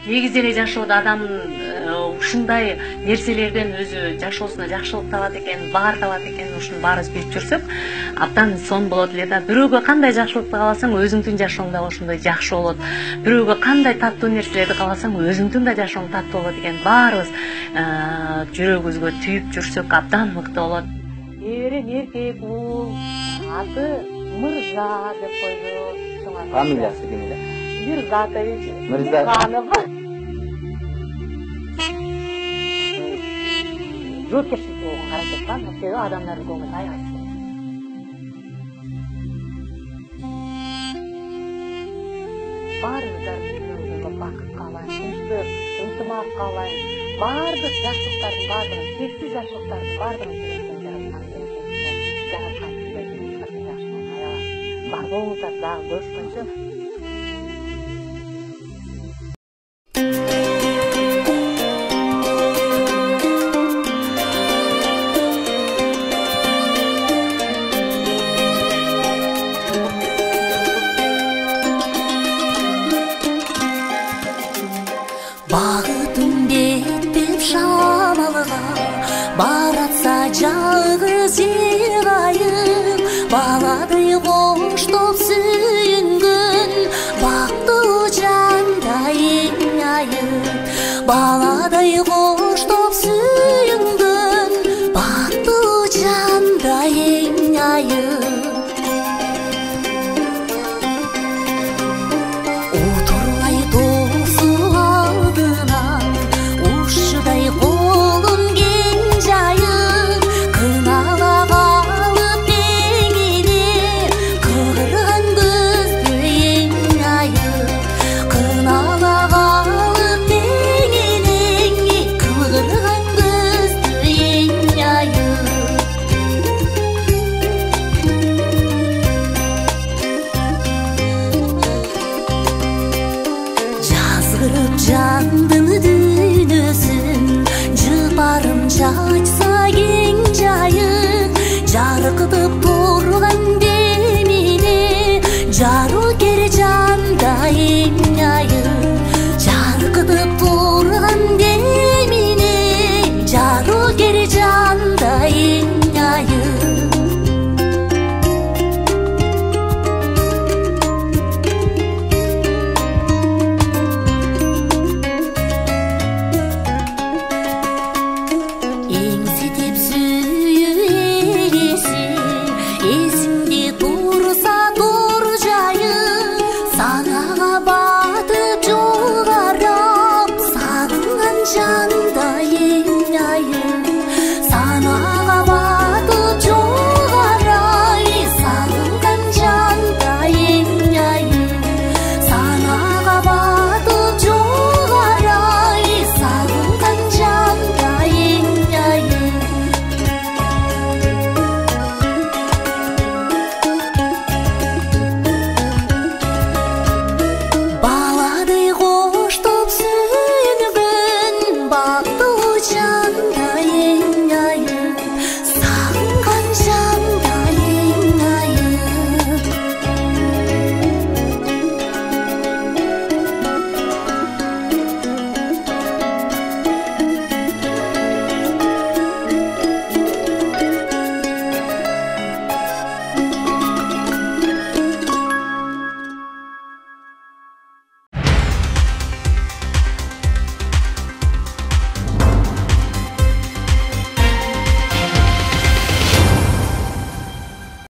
негизи эле жашоодо адам ушундай нерселерден өзү жашоосуна жакшылык табат экен, баар табат экен, ушуну баарыбыз билип жүрсөк, абдан сонун болот эле да. Бирөөгө кандай жакшылыкты кааласаң, өзүңдүн жашооң да ошондой жакшы болот. Бирөөгө кандай таттуу нерселерди кааласаң, өзүңдүн да жашооң таттуу болот экен. Баарыбыз жүрөгүбүзгө түйүп жүрсөк абдан мыкты болот. Эркек бул аты Мырза деп койду. Фамилиясы ким эле? Мирзатович. Мырзатов. Жоопкерчиликке болгон каракет бар, себеби адамдардын көңүлүн аябай. Баарыбыздар өмүрүбүздө бакыт каалайм, тынчтык, ынтымак каалайм. Баардык жакшылыктардын баардыгын, чексиз жакшылыктардын баардыгын бар болуңуздар дагы көрүшкөнчө. Багытым беттеп шамалга, баратса жалгыз айым, баладай коштоп сүйүнгөн, бактуу жандайым айым, баладай коштоп сүйүнгөн, бактуу жандайым айым. Жандын дүйнөсүн жыпарым чачса